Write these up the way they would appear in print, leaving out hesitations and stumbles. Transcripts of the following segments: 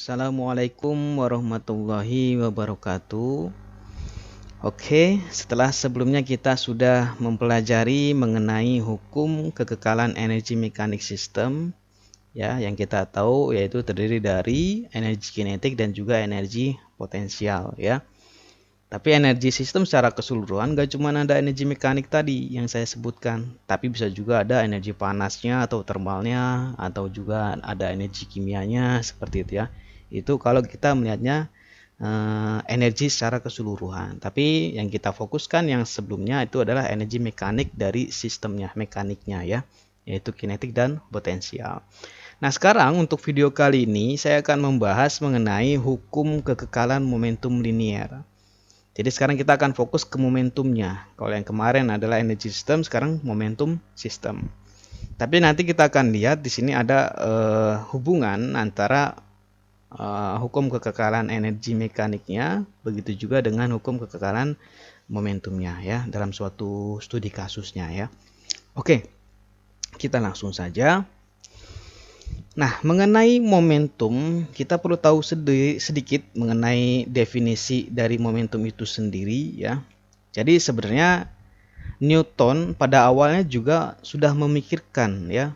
Assalamualaikum warahmatullahi wabarakatuh. Oke, setelah sebelumnya kita sudah mempelajari mengenai hukum kekekalan energi mekanik sistem, ya, yang kita tahu yaitu terdiri dari energi kinetik dan juga energi potensial, ya. Tapi energi sistem secara keseluruhan gak cuma ada energi mekanik tadi yang saya sebutkan, tapi bisa juga ada energi panasnya atau termalnya, atau juga ada energi kimianya seperti itu ya. Itu kalau kita melihatnya energi secara keseluruhan. Tapi yang kita fokuskan yang sebelumnya itu adalah energi mekanik dari sistemnya, mekaniknya ya, yaitu kinetik dan potensial. Nah, sekarang untuk video kali ini saya akan membahas mengenai hukum kekekalan momentum linier. Jadi sekarang kita akan fokus ke momentumnya. Kalau yang kemarin adalah energi sistem, sekarang momentum sistem. Tapi nanti kita akan lihat di sini ada hubungan antara hukum kekekalan energi mekaniknya, begitu juga dengan hukum kekekalan momentumnya ya dalam suatu studi kasusnya ya. Oke, kita langsung saja. Nah, mengenai momentum, kita perlu tahu sedikit mengenai definisi dari momentum itu sendiri ya. Jadi sebenarnya Newton pada awalnya juga sudah memikirkan ya.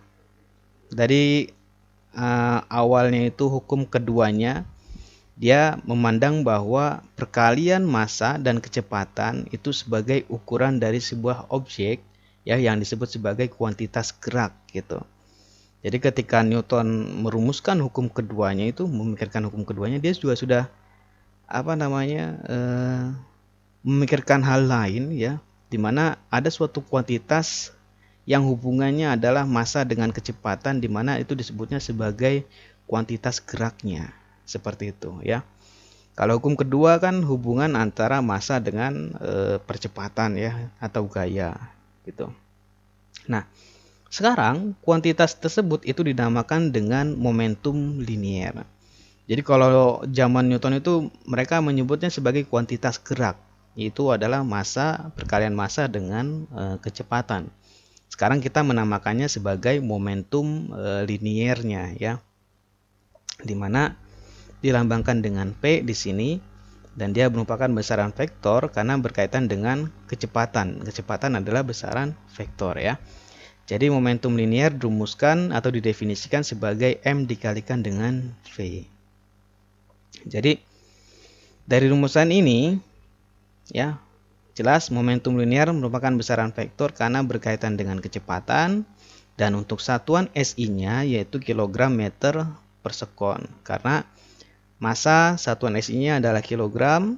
Dari awalnya itu hukum keduanya, dia memandang bahwa perkalian massa dan kecepatan itu sebagai ukuran dari sebuah objek ya yang disebut sebagai kuantitas gerak gitu. Jadi ketika Newton merumuskan hukum keduanya itu, memikirkan hukum keduanya, dia juga sudah memikirkan hal lain ya, di mana ada suatu kuantitas yang hubungannya adalah massa dengan kecepatan, di mana itu disebutnya sebagai kuantitas geraknya. Seperti itu ya. Kalau hukum kedua kan hubungan antara massa dengan percepatan ya atau gaya gitu. Nah, sekarang kuantitas tersebut itu dinamakan dengan momentum linier. Jadi kalau zaman Newton itu mereka menyebutnya sebagai kuantitas gerak. Itu adalah massa, perkalian massa dengan kecepatan. Sekarang kita menamakannya sebagai momentum liniernya ya. Di mana dilambangkan dengan P di sini dan dia merupakan besaran vektor karena berkaitan dengan kecepatan. Kecepatan adalah besaran vektor ya. Jadi momentum linier dirumuskan atau didefinisikan sebagai M dikalikan dengan V. Jadi dari rumusan ini ya, jelas momentum linier merupakan besaran vektor karena berkaitan dengan kecepatan dan untuk satuan SI-nya yaitu kilogram meter per sekon. Karena massa satuan SI-nya adalah kilogram,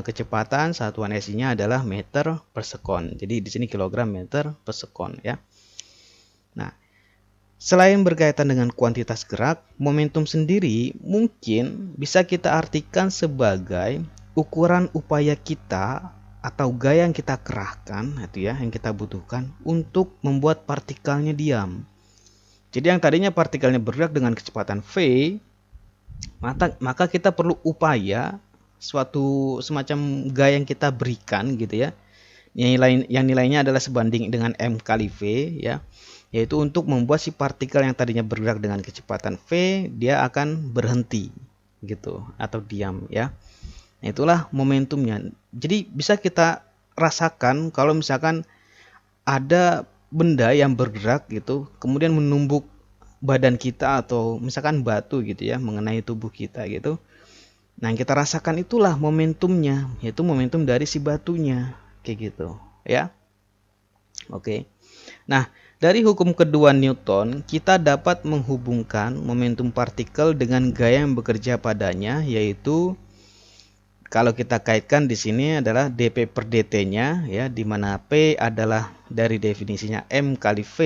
kecepatan satuan SI-nya adalah meter per sekon. Jadi di sini kilogram meter per sekon ya. Nah, selain berkaitan dengan kuantitas gerak, momentum sendiri mungkin bisa kita artikan sebagai ukuran upaya kita atau gaya yang kita kerahkan, itu ya, yang kita butuhkan untuk membuat partikelnya diam. Jadi yang tadinya partikelnya bergerak dengan kecepatan v, maka kita perlu upaya suatu semacam gaya yang kita berikan gitu ya, yang nilainya adalah sebanding dengan m kali v ya, yaitu untuk membuat si partikel yang tadinya bergerak dengan kecepatan v dia akan berhenti gitu atau diam ya. Nah, itulah momentumnya. Jadi bisa kita rasakan kalau misalkan ada benda yang bergerak gitu kemudian menumbuk badan kita atau misalkan batu gitu ya mengenai tubuh kita gitu. Nah, yang kita rasakan itulah momentumnya, yaitu momentum dari si batunya kayak gitu ya. Oke. Nah, dari hukum kedua Newton, kita dapat menghubungkan momentum partikel dengan gaya yang bekerja padanya, yaitu kalau kita kaitkan di sini adalah dp per dt-nya, ya, di mana P adalah dari definisinya M kali V,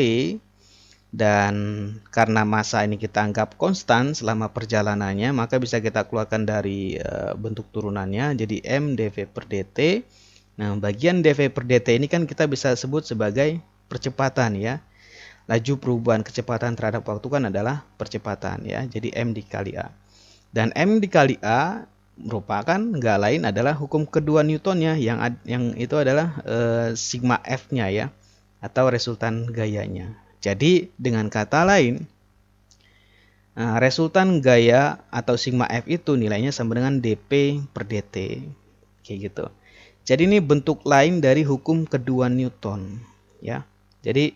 dan karena massa ini kita anggap konstan selama perjalanannya, maka bisa kita keluarkan dari bentuk turunannya, jadi M dv per dt. Nah, bagian dv per dt ini kan kita bisa sebut sebagai percepatan ya. Laju perubahan kecepatan terhadap waktu kan adalah percepatan ya. Jadi M dikali A. Dan M dikali A merupakan nggak lain adalah hukum kedua Newtonnya yang itu adalah sigma F-nya ya, atau resultan gayanya. Jadi dengan kata lain Nah, resultan gaya atau sigma F itu nilainya sama dengan dP per dt. Kayak gitu. Jadi ini bentuk lain dari hukum kedua Newton. Ya. Jadi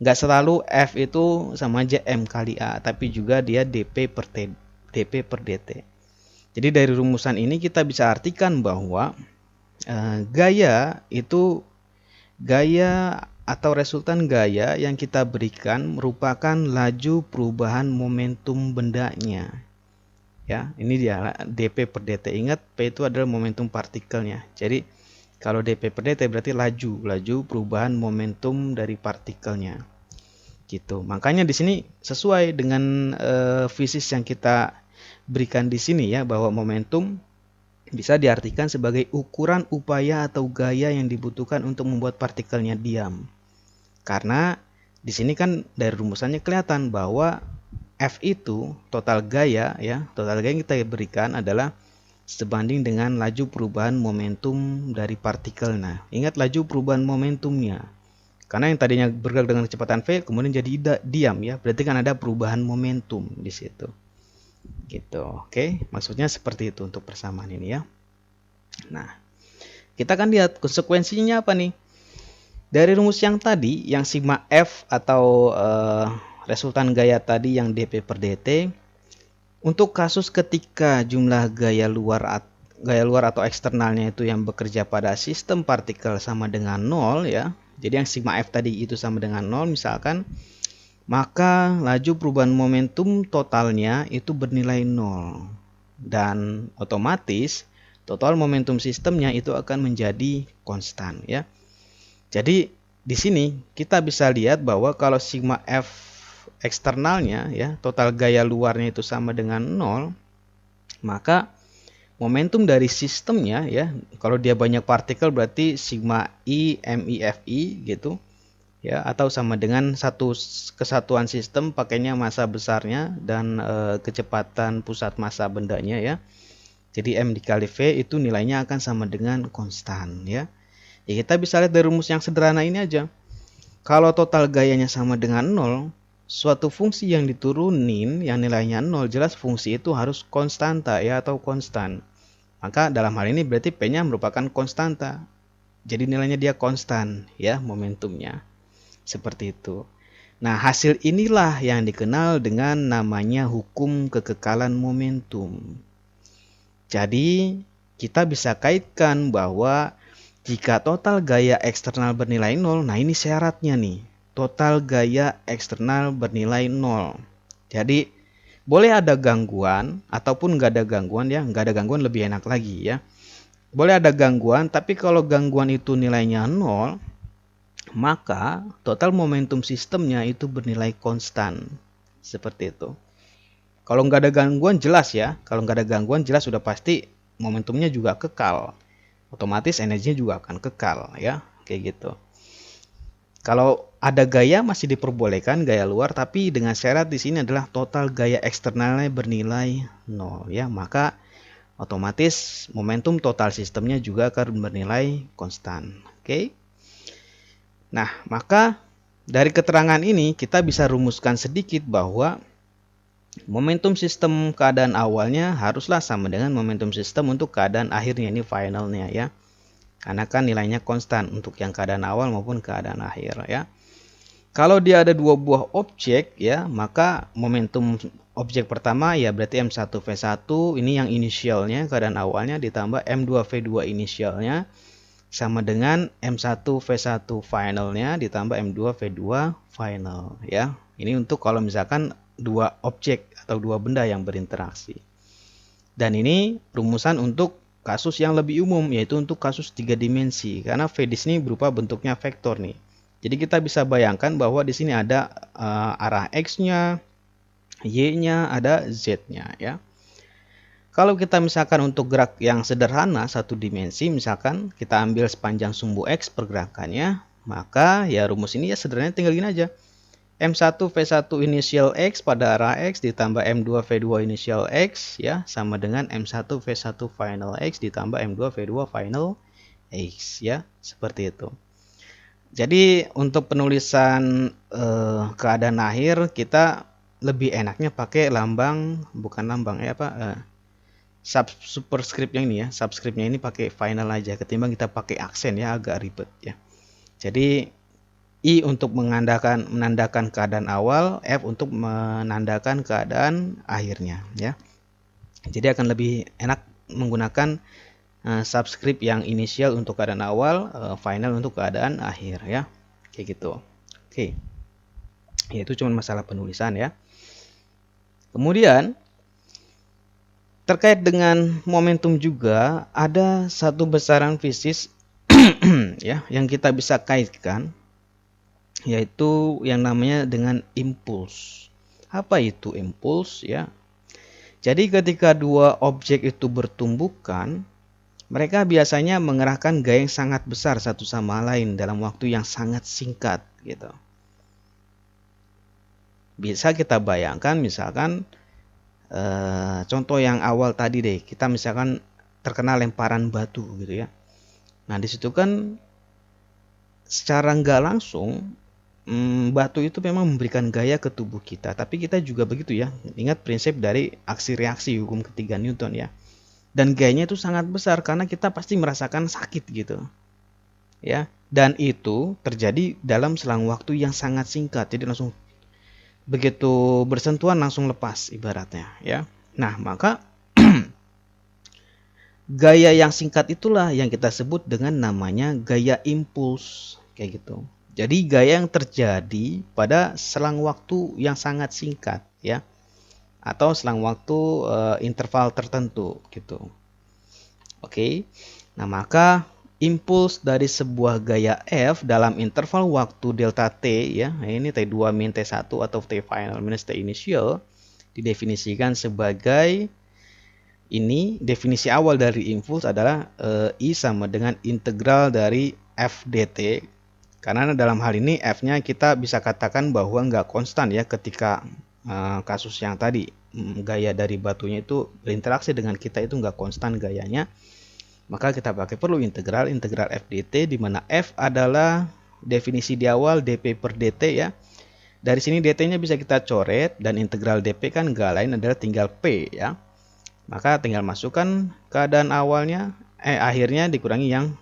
nggak selalu F itu sama aja M kali A, tapi juga dia dP per dt. Jadi dari rumusan ini kita bisa artikan bahwa gaya itu gaya atau resultan gaya yang kita berikan merupakan laju perubahan momentum bendanya. Ya, ini dia dP per dt. Ingat, P itu adalah momentum partikelnya. Jadi kalau dP per dt berarti laju perubahan momentum dari partikelnya. Gitu. Makanya di sini sesuai dengan fisis yang kita berikan di sini ya, bahwa momentum bisa diartikan sebagai ukuran upaya atau gaya yang dibutuhkan untuk membuat partikelnya diam. Karena di sini kan dari rumusannya kelihatan bahwa F itu total gaya ya, total gaya yang kita berikan adalah sebanding dengan laju perubahan momentum dari partikel. Nah, ingat laju perubahan momentumnya. Karena yang tadinya bergerak dengan kecepatan v kemudian jadi diam ya, berarti kan ada perubahan momentum di situ. Gitu. Oke, maksudnya seperti itu untuk persamaan ini ya. Nah, kita akan lihat konsekuensinya apa nih? Dari rumus yang tadi, yang sigma F atau resultan gaya tadi yang dP per dt, untuk kasus ketika jumlah gaya luar atau eksternalnya itu yang bekerja pada sistem partikel sama dengan 0 ya. Jadi yang sigma F tadi itu sama dengan 0 misalkan, maka laju perubahan momentum totalnya itu bernilai 0. Dan otomatis total momentum sistemnya itu akan menjadi konstan ya. Jadi di sini kita bisa lihat bahwa kalau sigma F eksternalnya ya, total gaya luarnya itu sama dengan 0, maka momentum dari sistemnya ya, kalau dia banyak partikel berarti sigma I MIFI gitu ya, atau sama dengan satu kesatuan sistem pakainya massa besarnya dan kecepatan pusat massa bendanya ya. Jadi M dikali V itu nilainya akan sama dengan konstan ya. Ya kita bisa lihat dari rumus yang sederhana ini aja. Kalau total gayanya sama dengan 0, suatu fungsi yang diturunin yang nilainya 0 jelas fungsi itu harus konstanta ya, atau konstan. Maka dalam hal ini berarti P-nya merupakan konstanta. Jadi nilainya dia konstan ya, momentumnya. Seperti itu. Nah, hasil inilah yang dikenal dengan namanya hukum kekekalan momentum. Jadi kita bisa kaitkan bahwa jika total gaya eksternal bernilai 0, nah ini syaratnya nih. Total gaya eksternal bernilai 0. Jadi boleh ada gangguan ataupun nggak ada gangguan ya. Nggak ada gangguan lebih enak lagi ya. Boleh ada gangguan, tapi kalau gangguan itu nilainya 0, maka total momentum sistemnya itu bernilai konstan. Seperti itu. Kalau nggak ada gangguan jelas ya. Kalau nggak ada gangguan jelas sudah pasti momentumnya juga kekal. Otomatis energinya juga akan kekal ya, kayak gitu. Kalau ada gaya masih diperbolehkan gaya luar, tapi dengan syarat di sini adalah total gaya eksternalnya bernilai 0 ya, maka otomatis momentum total sistemnya juga akan bernilai konstan. Oke. Nah, maka dari keterangan ini kita bisa rumuskan sedikit bahwa momentum sistem keadaan awalnya haruslah sama dengan momentum sistem untuk keadaan akhirnya, ini finalnya ya. Karena kan nilainya konstan untuk yang keadaan awal maupun keadaan akhir ya. Kalau dia ada dua buah objek ya, maka momentum objek pertama ya berarti M1V1 ini yang inisialnya keadaan awalnya ditambah M2V2 inisialnya sama dengan M1V1 finalnya ditambah M2V2 final ya. Ini untuk kalau misalkan dua objek atau dua benda yang berinteraksi. Dan ini rumusan untuk kasus yang lebih umum, yaitu untuk kasus 3 dimensi. Karena V di sini berupa bentuknya vektor nih. Jadi kita bisa bayangkan bahwa di sini ada arah X-nya, Y-nya, ada Z-nya ya. Kalau kita misalkan untuk gerak yang sederhana satu dimensi, misalkan kita ambil sepanjang sumbu X pergerakannya, maka ya rumus ini ya sederhananya tinggal gini aja. M1V1 initial X pada arah X ditambah M2V2 initial X ya sama dengan M1V1 final X ditambah M2V2 final X ya, seperti itu. Jadi untuk penulisan keadaan akhir kita lebih enaknya pakai lambang, bukan lambang superscript yang ini ya, subscriptnya ini pakai final aja ketimbang kita pakai aksen ya, agak ribet ya. Jadi I untuk menandakan keadaan awal, F untuk menandakan keadaan akhirnya ya. Jadi akan lebih enak menggunakan subscript yang inisial untuk keadaan awal, final untuk keadaan akhir ya. Kayak gitu. Oke. Ya, itu cuma masalah penulisan ya. Kemudian terkait dengan momentum juga ada satu besaran fisik ya yang kita bisa kaitkan, yaitu yang namanya dengan impuls. Apa itu impuls ya? Jadi ketika dua objek itu bertumbukan, mereka biasanya mengerahkan gaya yang sangat besar satu sama lain dalam waktu yang sangat singkat gitu. Bisa kita bayangkan misalkan contoh yang awal tadi deh, kita misalkan terkena lemparan batu gitu ya. Nah di situ kan secara nggak langsung batu itu memang memberikan gaya ke tubuh kita, tapi kita juga begitu ya. Ingat prinsip dari aksi reaksi hukum ketiga Newton ya. Dan gayanya itu sangat besar karena kita pasti merasakan sakit gitu. Ya. Dan itu terjadi dalam selang waktu yang sangat singkat. Jadi langsung begitu bersentuhan langsung lepas ibaratnya ya. Nah, maka gaya yang singkat itulah yang kita sebut dengan namanya gaya impuls kayak gitu. Jadi gaya yang terjadi pada selang waktu yang sangat singkat ya, atau selang waktu interval tertentu gitu. Oke. Nah, maka impuls dari sebuah gaya F dalam interval waktu delta T ya, ini T2 min T1 atau T final minus T initial didefinisikan sebagai ini. Definisi awal dari impuls adalah I sama dengan integral dari F dt. Karena dalam hal ini F-nya kita bisa katakan bahwa nggak konstan ya ketika kasus yang tadi gaya dari batunya itu berinteraksi dengan kita itu nggak konstan gayanya. Maka kita pakai perlu integral F dt, di mana F adalah definisi di awal dp per dt ya. Dari sini dt-nya bisa kita coret dan integral dp kan nggak lain adalah tinggal p ya. Maka tinggal masukkan keadaan awalnya, akhirnya dikurangi yang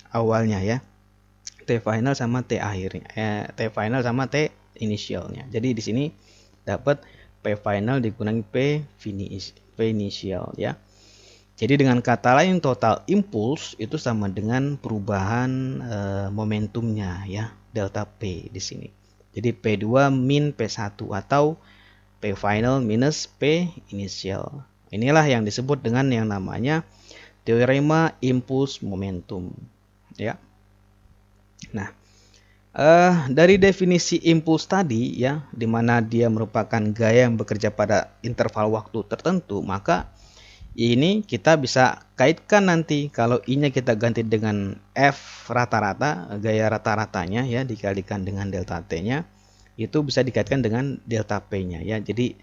awalnya ya. T final sama T akhirnya, T final sama T inisialnya. Jadi di sini dapat P final dikurangi P inisial ya. Jadi dengan kata lain total impuls itu sama dengan perubahan momentumnya ya, delta P di sini. Jadi P2 min P1 atau P final minus P inisial. Inilah yang disebut dengan yang namanya teorema impuls momentum ya. Nah, dari definisi impuls tadi ya, di mana dia merupakan gaya yang bekerja pada interval waktu tertentu, maka ini kita bisa kaitkan nanti kalau I-nya kita ganti dengan F rata-rata, gaya rata-ratanya ya, dikalikan dengan delta T-nya, itu bisa dikaitkan dengan delta P-nya ya. Jadi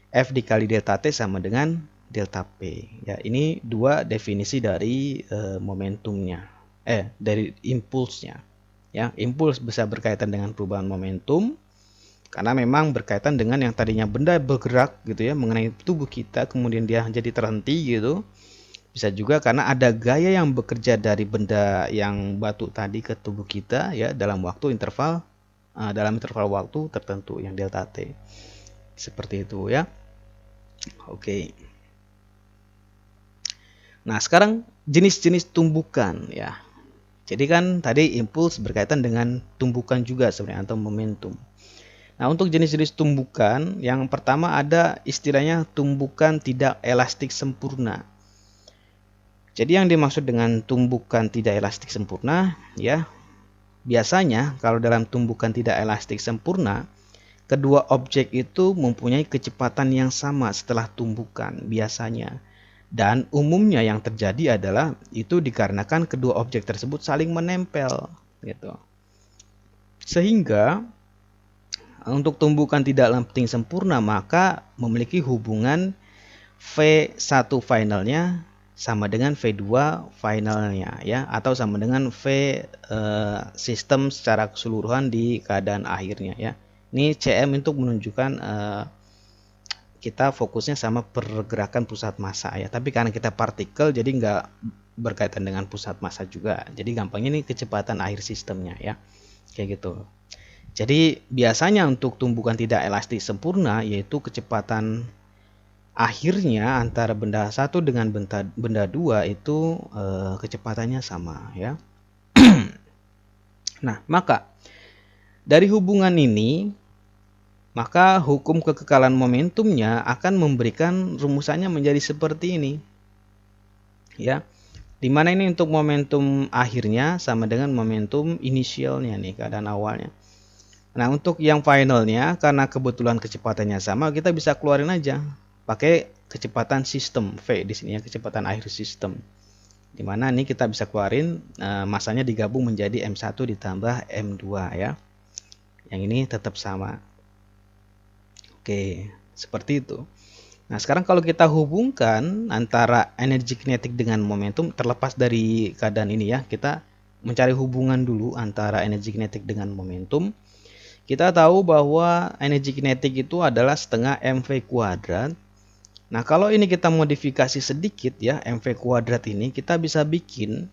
F dikali delta T sama dengan delta P. Ya, ini dua definisi dari momentumnya. Dari impulsnya. Ya, impuls bisa berkaitan dengan perubahan momentum karena memang berkaitan dengan yang tadinya benda bergerak gitu ya mengenai tubuh kita, kemudian dia jadi terhenti gitu. Bisa juga karena ada gaya yang bekerja dari benda yang batu tadi ke tubuh kita ya dalam interval waktu tertentu yang delta T. Seperti itu ya. Oke. Nah, sekarang jenis-jenis tumbukan ya. Jadi kan tadi impuls berkaitan dengan tumbukan juga sebenarnya atau momentum. Nah, untuk jenis-jenis tumbukan, yang pertama ada istilahnya tumbukan tidak elastik sempurna. Jadi yang dimaksud dengan tumbukan tidak elastik sempurna ya, biasanya kalau dalam tumbukan tidak elastik sempurna, kedua objek itu mempunyai kecepatan yang sama setelah tumbukan biasanya. Dan umumnya yang terjadi adalah itu dikarenakan kedua objek tersebut saling menempel gitu. Sehingga untuk tumbukan tidak elastik sempurna maka memiliki hubungan V1 finalnya sama dengan V2 finalnya ya, atau sama dengan V sistem secara keseluruhan di keadaan akhirnya ya. Ini CM untuk menunjukkan kita fokusnya sama pergerakan pusat massa ya. Tapi karena kita partikel jadi nggak berkaitan dengan pusat massa juga. Jadi gampangnya ini kecepatan akhir sistemnya ya. Kayak gitu. Jadi biasanya untuk tumbukan tidak elastis sempurna yaitu kecepatan akhirnya antara benda satu dengan benda dua itu kecepatannya sama ya. Nah, maka dari hubungan ini maka hukum kekekalan momentumnya akan memberikan rumusannya menjadi seperti ini. Ya. Dimana ini untuk momentum akhirnya sama dengan momentum inisialnya nih, keadaan awalnya. Nah, untuk yang finalnya karena kebetulan kecepatannya sama, kita bisa keluarin aja pakai kecepatan sistem V di sini ya, kecepatan akhir sistem. Dimana nih kita bisa keluarin masanya digabung menjadi M1 ditambah M2 ya. Yang ini tetap sama. Oke, seperti itu. Nah, sekarang kalau kita hubungkan antara energi kinetik dengan momentum, terlepas dari keadaan ini ya, kita mencari hubungan dulu antara energi kinetik dengan momentum. Kita tahu bahwa energi kinetik itu adalah setengah mv kuadrat. Nah, kalau ini kita modifikasi sedikit ya, mv kuadrat ini kita bisa bikin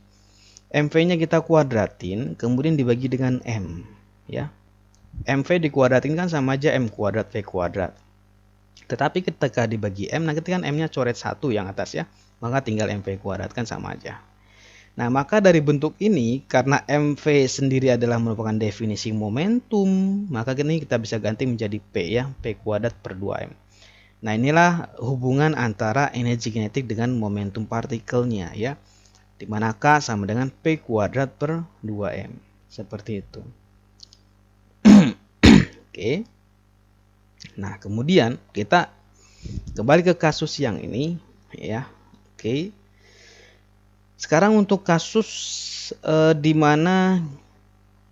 mv-nya kita kuadratin, kemudian dibagi dengan m ya. mv dikuadratin kan sama aja m kuadrat v kuadrat. Tetapi ketika dibagi M, nanti kan M-nya coret 1 yang atas ya, maka tinggal MV kuadrat kan sama aja. Nah, maka dari bentuk ini, karena MV sendiri adalah merupakan definisi momentum, maka ini kita bisa ganti menjadi P ya, P kuadrat per 2M. Nah, inilah hubungan antara energi kinetik dengan momentum partikelnya ya, dimana K sama dengan P kuadrat per 2M. Seperti itu. Oke. Nah, kemudian kita kembali ke kasus yang ini ya. Oke. Sekarang untuk kasus di mana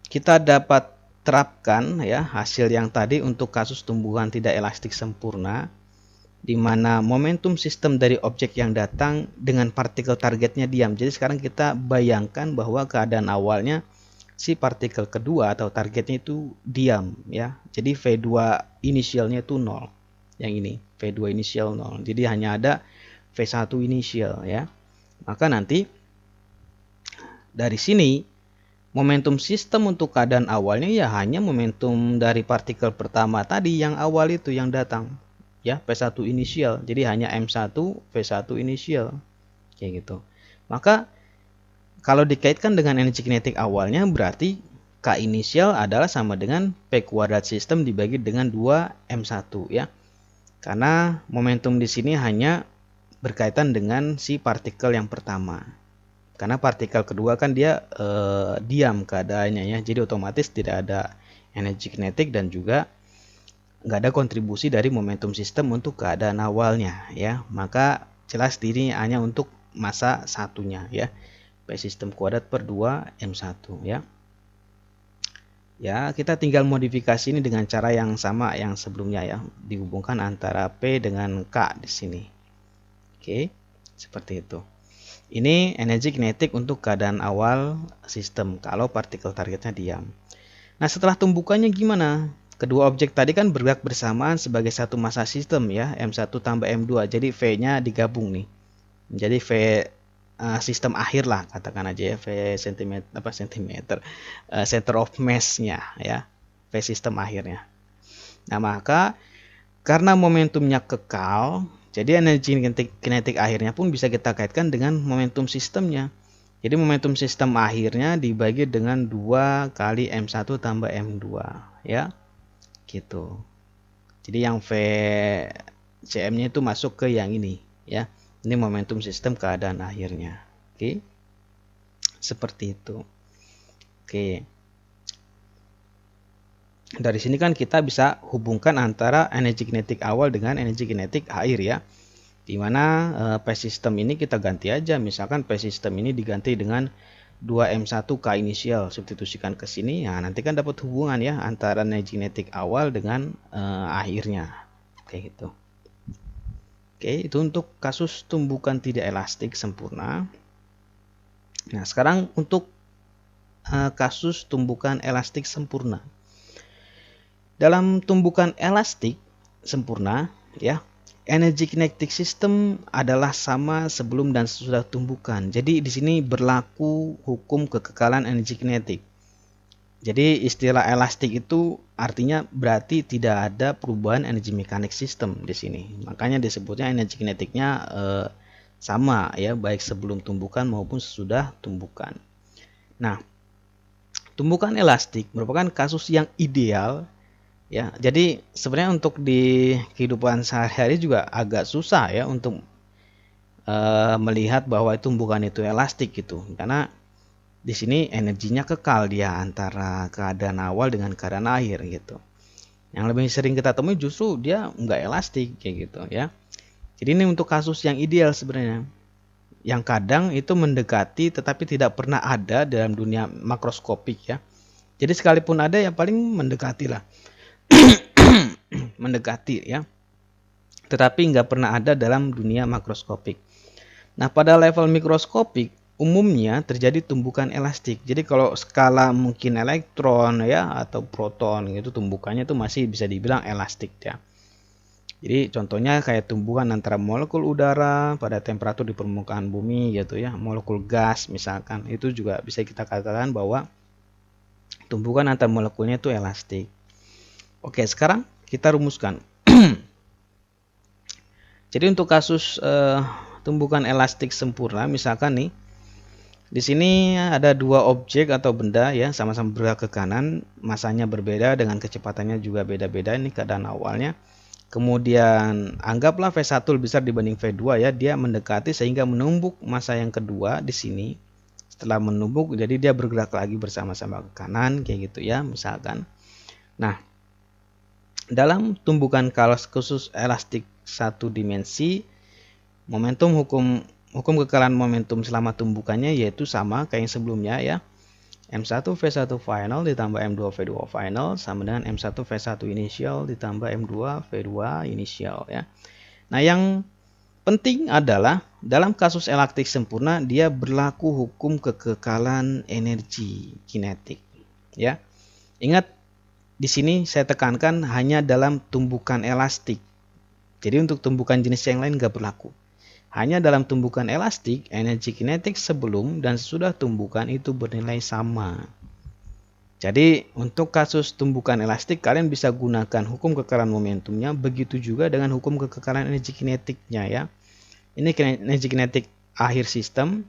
kita dapat terapkan ya hasil yang tadi untuk kasus tumbuhan tidak elastik sempurna, di mana momentum sistem dari objek yang datang dengan partikel targetnya diam. Jadi sekarang kita bayangkan bahwa keadaan awalnya si partikel kedua atau targetnya itu diam ya. Jadi V2 inisialnya itu 0. Yang ini V2 inisial 0. Jadi hanya ada V1 inisial ya. Maka nanti dari sini momentum sistem untuk keadaan awalnya ya hanya momentum dari partikel pertama tadi yang awal itu yang datang ya, P1 inisial. Jadi hanya M1 V1 inisial kayak gitu. Maka kalau dikaitkan dengan energi kinetik awalnya berarti K inisial adalah sama dengan P kuadrat sistem dibagi dengan 2 M1 ya. Karena momentum di sini hanya berkaitan dengan si partikel yang pertama. Karena partikel kedua kan dia diam keadaannya ya. Jadi otomatis tidak ada energi kinetik dan juga nggak ada kontribusi dari momentum sistem untuk keadaan awalnya ya. Maka jelas ini hanya untuk massa satunya ya. P sistem kuadrat per 2 M1 ya. Ya, kita tinggal modifikasi ini dengan cara yang sama yang sebelumnya ya, dihubungkan antara P dengan K di sini. Oke, seperti itu. Ini energi kinetik untuk keadaan awal sistem kalau partikel targetnya diam. Nah, setelah tumbukannya gimana? Kedua objek tadi kan bergerak bersamaan sebagai satu massa sistem ya, M1 tambah M2. Jadi V-nya digabung nih. Jadi V sistem akhir lah katakan aja ya, V sentimeter center of mass-nya ya, V sistem akhirnya. Nah, maka karena momentumnya kekal, jadi energi kinetik akhirnya pun bisa kita kaitkan dengan momentum sistemnya. Jadi momentum sistem akhirnya dibagi dengan 2 kali M1 tambah M2 ya. Gitu. Jadi yang V CM-nya itu masuk ke yang ini ya. Ini momentum sistem keadaan akhirnya. Oke. Seperti itu. Oke. Dari sini kan kita bisa hubungkan antara energi kinetik awal dengan energi kinetik akhir ya. Dimana P sistem ini kita ganti aja. Misalkan P sistem ini diganti dengan 2M1K inisial. Substitusikan ke sini. Nah, nanti kan dapat hubungan ya antara energi kinetik awal dengan akhirnya. Kayak gitu. Oke, itu untuk kasus tumbukan tidak elastik sempurna. Nah, sekarang untuk kasus tumbukan elastik sempurna. Dalam tumbukan elastik sempurna, ya, energi kinetik sistem adalah sama sebelum dan sesudah tumbukan. Jadi di sini berlaku hukum kekekalan energi kinetik. Jadi istilah elastik itu artinya berarti tidak ada perubahan energi mekanik sistem di sini. Makanya disebutnya energi kinetiknya sama ya, baik sebelum tumbukan maupun sesudah tumbukan. Nah, tumbukan elastik merupakan kasus yang ideal ya. Jadi sebenarnya untuk di kehidupan sehari-hari juga agak susah ya untuk melihat bahwa tumbukan itu elastik gitu. Karena di sini energinya kekal dia antara keadaan awal dengan keadaan akhir gitu. Yang lebih sering kita temui justru dia nggak elastik kayak gitu ya. Jadi ini untuk kasus yang ideal sebenarnya. Yang kadang itu mendekati tetapi tidak pernah ada dalam dunia makroskopik ya. Jadi sekalipun ada ya paling mendekati lah. Mendekati ya. Tetapi nggak pernah ada dalam dunia makroskopik. Nah, pada level mikroskopik umumnya terjadi tumbukan elastik. Jadi kalau skala mungkin elektron ya atau proton gitu tumbukannya itu masih bisa dibilang elastik ya. Jadi contohnya kayak tumbukan antara molekul udara pada temperatur di permukaan bumi gitu ya, molekul gas misalkan, itu juga bisa kita katakan bahwa tumbukan antar molekulnya itu elastik. Oke, sekarang kita rumuskan. Jadi untuk kasus tumbukan elastik sempurna, misalkan nih, di sini ada dua objek atau benda ya, sama-sama bergerak ke kanan, masanya berbeda dengan kecepatannya juga beda-beda, ini keadaan awalnya. Kemudian anggaplah V1 lebih besar dibanding V2 ya, dia mendekati sehingga menumbuk massa yang kedua di sini. Setelah menumbuk jadi dia bergerak lagi bersama-sama ke kanan kayak gitu ya, misalkan. Nah, dalam tumbukan kalos khusus elastik satu dimensi, momentum hukum kekekalan momentum selama tumbukannya yaitu sama kayak yang sebelumnya ya. M1 V1 final ditambah M2 V2 final sama dengan M1 V1 initial ditambah M2 V2 initial ya. Nah, yang penting adalah dalam kasus elastik sempurna dia berlaku hukum kekekalan energi kinetik ya. Ingat di sini saya tekankan hanya dalam tumbukan elastik. Jadi untuk tumbukan jenis yang lain nggak berlaku. Hanya dalam tumbukan elastik, energi kinetik sebelum dan sesudah tumbukan itu bernilai sama. Jadi untuk kasus tumbukan elastik kalian bisa gunakan hukum kekekalan momentumnya, begitu juga dengan hukum kekekalan energi kinetiknya ya. Ini energi kinetik akhir sistem,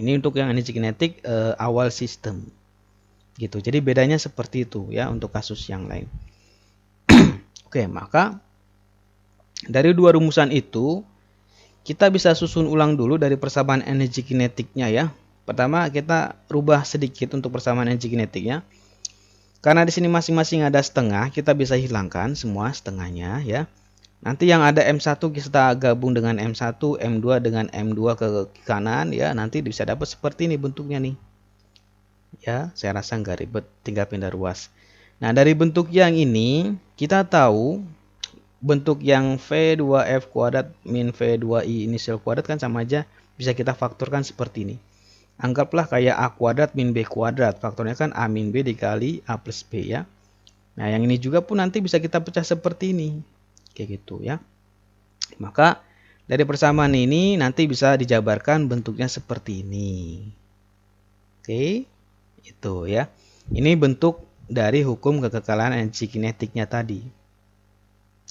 ini untuk yang energi kinetik awal sistem. Gitu. Jadi bedanya seperti itu ya untuk kasus yang lain. Oke, maka dari dua rumusan itu kita bisa susun ulang dulu dari persamaan energi kinetiknya ya. Pertama kita rubah sedikit untuk persamaan energi kinetiknya. Karena di sini masing-masing ada setengah, kita bisa hilangkan semua setengahnya ya. Nanti yang ada M1 kita gabung dengan M1, M2 dengan M2 ke kanan ya. Nanti bisa dapat seperti ini bentuknya nih. Ya, saya rasa nggak ribet, tinggal pindah ruas. Nah, dari bentuk yang ini kita tahu bentuk yang V2F kuadrat min V2I inisial kuadrat kan sama aja bisa kita faktorkan seperti ini. Anggaplah kayak A kuadrat min B kuadrat. Faktornya kan A min B dikali A plus B ya. Nah, yang ini juga pun nanti bisa kita pecah seperti ini. Kayak gitu ya. Maka dari persamaan ini nanti bisa dijabarkan bentuknya seperti ini. Oke, itu ya. Ini bentuk dari hukum kekekalan energi kinetiknya tadi.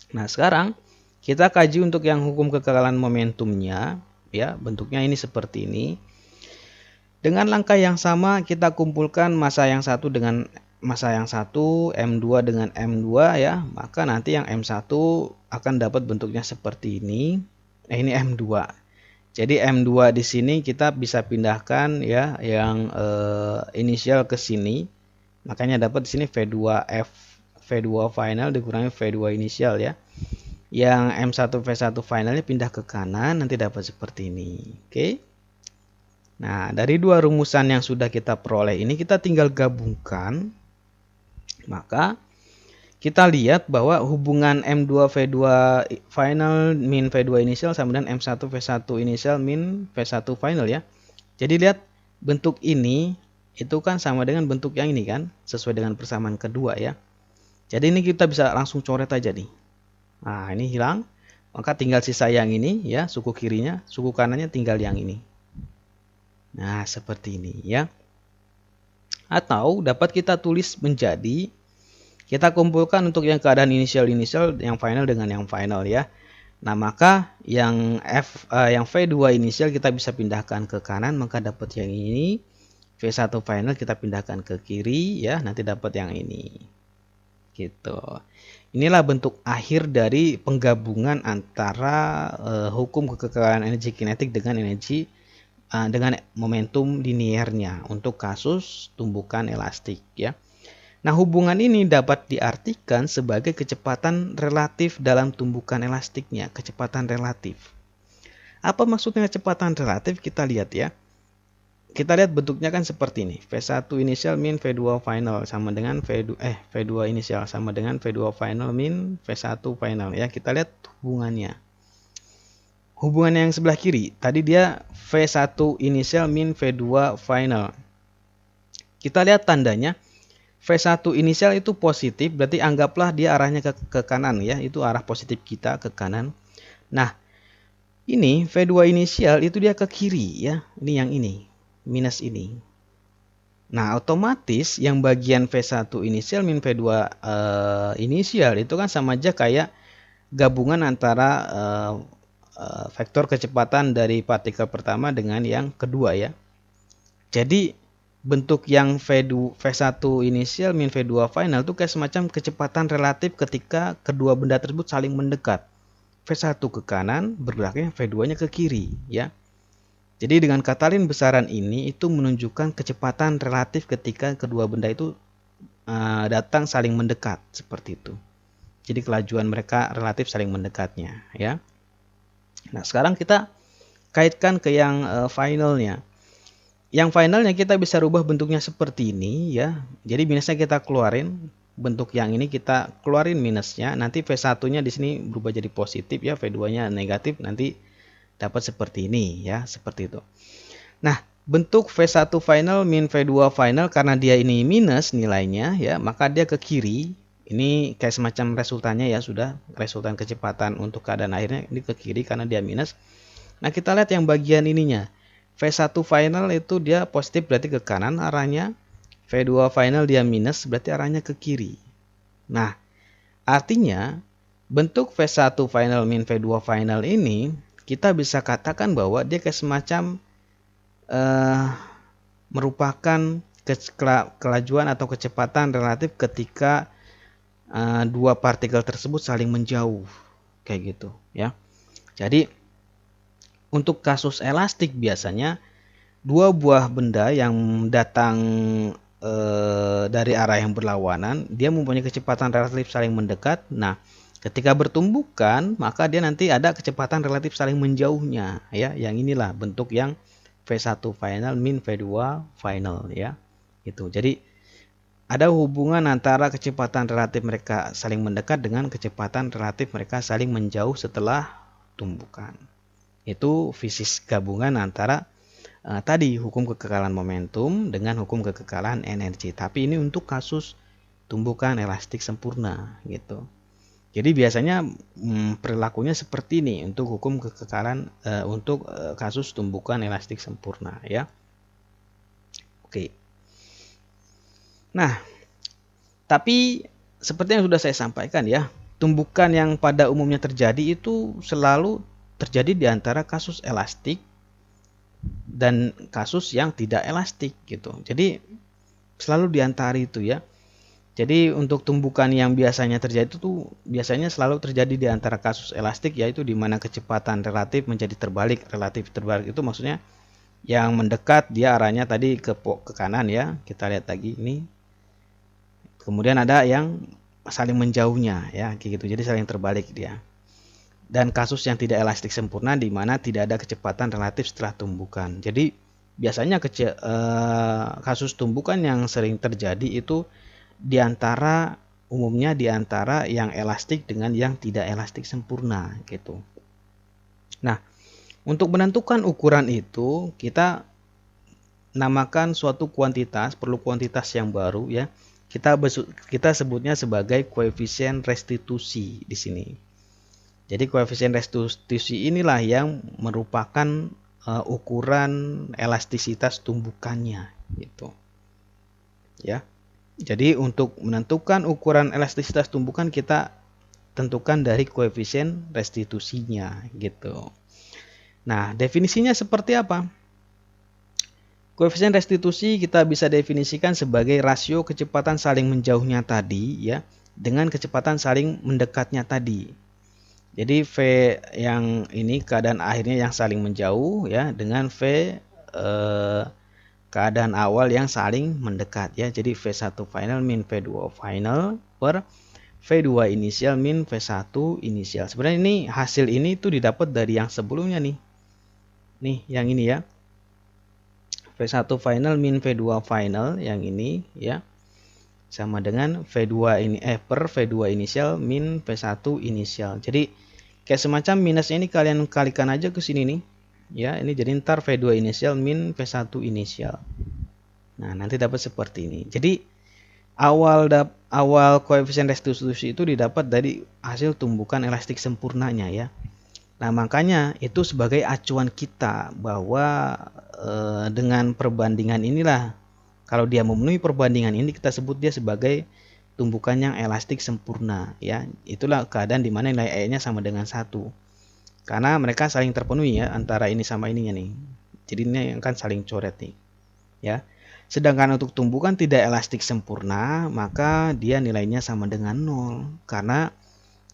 Nah, sekarang kita kaji untuk yang hukum kekekalan momentumnya ya, bentuknya ini seperti ini. Dengan langkah yang sama kita kumpulkan massa yang satu dengan massa yang satu, M2 dengan M2 ya, maka nanti yang M1 akan dapat bentuknya seperti ini. Ini M2. Jadi M2 di sini kita bisa pindahkan ya yang inisial ke sini. Makanya dapat di sini V2F V2 final dikurangi V2 inisial ya. Yang M1 V1 finalnya pindah ke kanan nanti dapat seperti ini. Oke. Nah, dari dua rumusan yang sudah kita peroleh ini kita tinggal gabungkan. Maka kita lihat bahwa hubungan M2 V2 final min V2 inisial sama dengan M1 V1 inisial min V1 final ya. Jadi lihat bentuk ini itu kan sama dengan bentuk yang ini kan, sesuai dengan persamaan kedua ya. Jadi ini kita bisa langsung coret aja nih. Nah, ini hilang. Maka tinggal sisa yang ini ya, suku kirinya, suku kanannya tinggal yang ini. Nah, seperti ini ya. Atau dapat kita tulis menjadi, kita kumpulkan untuk yang keadaan inisial yang final dengan yang final ya. Nah, maka yang V2 inisial kita bisa pindahkan ke kanan, maka dapat yang ini. V1 final kita pindahkan ke kiri ya, nanti dapat yang ini. Gitu. Inilah bentuk akhir dari penggabungan antara hukum kekekalan energi kinetik dengan dengan momentum liniernya untuk kasus tumbukan elastik ya. Nah, hubungan ini dapat diartikan sebagai kecepatan relatif dalam tumbukan elastiknya, kecepatan relatif. Apa maksudnya kecepatan relatif? Kita lihat ya. Kita lihat bentuknya kan seperti ini. V1 inisial min V2 final sama dengan V2 inisial sama dengan V2 final min V1 final ya. Kita lihat hubungannya. Hubungan yang sebelah kiri, tadi dia V1 inisial min V2 final. Kita lihat tandanya. V1 inisial itu positif, berarti anggaplah dia arahnya ke kanan ya. Itu arah positif kita ke kanan. Nah, ini V2 inisial itu dia ke kiri ya. Ini yang ini, minus ini. Nah, otomatis yang bagian V1 inisial min V2 inisial itu kan sama aja kayak gabungan antara vektor kecepatan dari partikel pertama dengan yang kedua ya. Jadi bentuk yang V1 inisial min V2 final itu kayak semacam kecepatan relatif ketika kedua benda tersebut saling mendekat. V1 ke kanan, bergeraknya V2-nya ke kiri ya. Jadi dengan kata lain besaran ini itu menunjukkan kecepatan relatif ketika kedua benda itu datang saling mendekat seperti itu. Jadi kelajuan mereka relatif saling mendekatnya ya. Nah, sekarang kita kaitkan ke yang finalnya. Yang finalnya kita bisa rubah bentuknya seperti ini ya. Jadi minusnya kita keluarin, bentuk yang ini kita keluarin minusnya. Nanti V1-nya di sini berubah jadi positif ya, V2-nya negatif, nanti dapat seperti ini ya, seperti itu. Nah, bentuk V1 final min V2 final karena dia ini minus nilainya ya, maka dia ke kiri. Ini kayak semacam resultannya ya, sudah resultan kecepatan untuk keadaan akhirnya ini ke kiri karena dia minus. Nah, kita lihat yang bagian ininya. V1 final itu dia positif berarti ke kanan arahnya. V2 final dia minus berarti arahnya ke kiri. Nah, artinya bentuk V1 final min V2 final ini kita bisa katakan bahwa dia kayak semacam merupakan kelajuan atau kecepatan relatif ketika dua partikel tersebut saling menjauh kayak gitu ya. Jadi untuk kasus elastik biasanya dua buah benda yang datang dari arah yang berlawanan, dia mempunyai kecepatan relatif saling mendekat. Nah, ketika bertumbukan, maka dia nanti ada kecepatan relatif saling menjauhnya ya. Yang inilah bentuk yang V1 final min V2 final ya. Itu. Jadi ada hubungan antara kecepatan relatif mereka saling mendekat dengan kecepatan relatif mereka saling menjauh setelah tumbukan. Itu fisis gabungan antara tadi hukum kekekalan momentum dengan hukum kekekalan energi. Tapi ini untuk kasus tumbukan elastik sempurna gitu. Jadi biasanya perilakunya seperti ini untuk hukum kekekalan untuk kasus tumbukan elastik sempurna ya. Oke. Nah, tapi seperti yang sudah saya sampaikan ya, tumbukan yang pada umumnya terjadi itu selalu terjadi di antara kasus elastik dan kasus yang tidak elastik gitu. Jadi selalu di antara itu ya. Jadi untuk tumbukan yang biasanya terjadi itu biasanya selalu terjadi di antara kasus elastik, yaitu di mana kecepatan relatif menjadi terbalik. Relatif terbalik itu maksudnya yang mendekat dia arahnya tadi ke kanan ya. Kita lihat lagi ini. Kemudian ada yang saling menjauhnya ya kayak gitu. Jadi saling terbalik dia. Dan kasus yang tidak elastik sempurna di mana tidak ada kecepatan relatif setelah tumbukan. Jadi biasanya kasus tumbukan yang sering terjadi itu umumnya di antara yang elastik dengan yang tidak elastik sempurna gitu. Nah, untuk menentukan ukuran itu kita namakan suatu kuantitas, perlu kuantitas yang baru ya. kita sebutnya sebagai koefisien restitusi di sini. Jadi koefisien restitusi inilah yang merupakan ukuran elastisitas tumbukannya gitu. Ya. Jadi untuk menentukan ukuran elastisitas tumbukan kita tentukan dari koefisien restitusinya gitu. Nah, definisinya seperti apa? Koefisien restitusi kita bisa definisikan sebagai rasio kecepatan saling menjauhnya tadi ya dengan kecepatan saling mendekatnya tadi. Jadi V yang ini keadaan akhirnya yang saling menjauh ya dengan V keadaan awal yang saling mendekat ya. Jadi V1 final min V2 final per V2 inisial min V1 inisial. Sebenarnya ini hasil ini tuh didapat dari yang sebelumnya nih. Nih yang ini ya. V1 final min V2 final yang ini ya. Sama dengan V2 ini per V2 inisial min V1 inisial. Jadi kayak semacam minusnya ini kalian kalikan aja ke sini nih. Ya, ini jadi ntar V2 inisial min V1 inisial. Nah, nanti dapat seperti ini. Jadi awal koefisien restitusi itu didapat dari hasil tumbukan elastik sempurnanya ya. Nah, makanya itu sebagai acuan kita bahwa dengan perbandingan inilah kalau dia memenuhi perbandingan ini kita sebut dia sebagai tumbukan yang elastik sempurna ya. Itulah keadaan di mana nilai E-nya sama dengan 1. Karena mereka saling terpenuhi ya antara ini sama ininya nih. Jadi ini akan saling coret nih. Ya. Sedangkan untuk tumbukan tidak elastik sempurna, maka dia nilainya sama dengan 0. Karena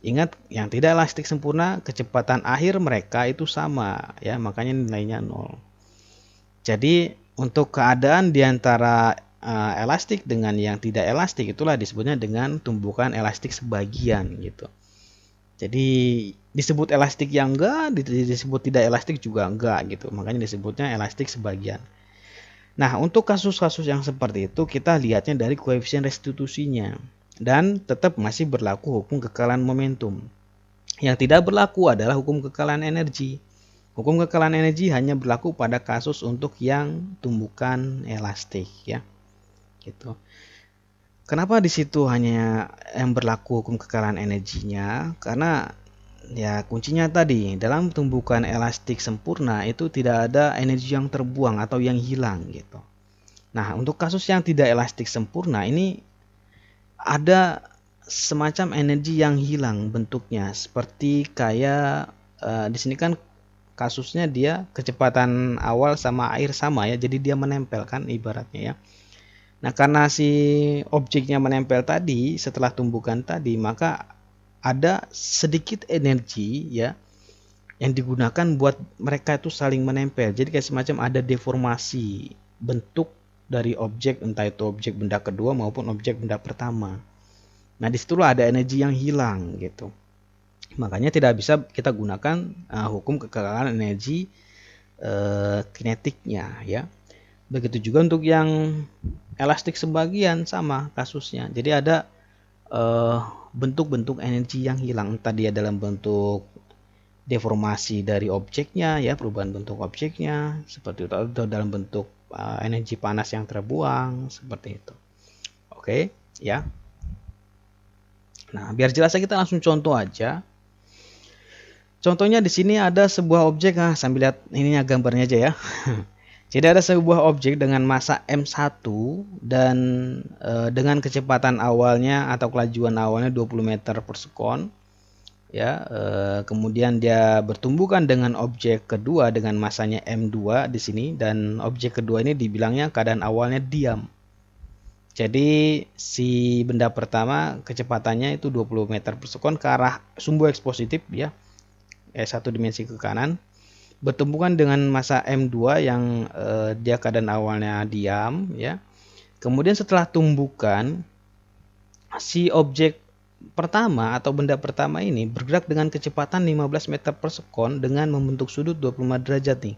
ingat yang tidak elastik sempurna, kecepatan akhir mereka itu sama ya, makanya nilainya 0. Jadi untuk keadaan di antara elastik dengan yang tidak elastik itulah disebutnya dengan tumbukan elastik sebagian gitu. Jadi disebut elastik yang enggak, disebut tidak elastik juga enggak gitu. Makanya disebutnya elastik sebagian. Nah, untuk kasus-kasus yang seperti itu kita lihatnya dari koefisien restitusinya dan tetap masih berlaku hukum kekalahan momentum. Yang tidak berlaku adalah hukum kekalahan energi. Hukum kekalahan energi hanya berlaku pada kasus untuk yang tumbukan elastik ya. Gitu. Kenapa di situ hanya yang berlaku hukum kekalahan energinya? Karena ya kuncinya tadi dalam tumbukan elastik sempurna itu tidak ada energi yang terbuang atau yang hilang gitu. Nah, untuk kasus yang tidak elastik sempurna ini ada semacam energi yang hilang bentuknya seperti kayak di sini kan kasusnya dia kecepatan awal sama air sama ya, jadi dia menempel kan ibaratnya ya. Nah, karena si objeknya menempel tadi setelah tumbukan tadi, maka ada sedikit energi ya yang digunakan buat mereka itu saling menempel. Jadi kayak semacam ada deformasi bentuk dari objek, entah itu objek benda kedua maupun objek benda pertama. Nah, disitulah ada energi yang hilang gitu. Makanya tidak bisa kita gunakan hukum kekalahan energi kinetiknya ya. Begitu juga untuk yang elastik sebagian sama kasusnya. Jadi ada bentuk-bentuk energi yang hilang, entah dia dalam bentuk deformasi dari objeknya ya, perubahan bentuk objeknya seperti itu, atau dalam bentuk energi panas yang terbuang seperti itu. Oke ya. Nah, biar jelasnya kita langsung contoh aja. Contohnya di sini ada sebuah objek, sambil lihat ininya gambarnya aja ya. Jadi ada sebuah objek dengan massa M1 dan dengan kecepatan awalnya atau kelajuan awalnya 20 meter per sekon. Ya, kemudian dia bertumbukan dengan objek kedua dengan massanya M2 di sini dan objek kedua ini dibilangnya keadaan awalnya diam. Jadi si benda pertama kecepatannya itu 20 meter per sekon ke arah sumbu X positif ya. satu dimensi ke kanan, bertumbukan dengan massa M2 yang dia keadaan awalnya diam ya. Kemudian setelah tumbukan, si objek pertama atau benda pertama ini bergerak dengan kecepatan 15 meter per sekon dengan membentuk sudut 25 derajat nih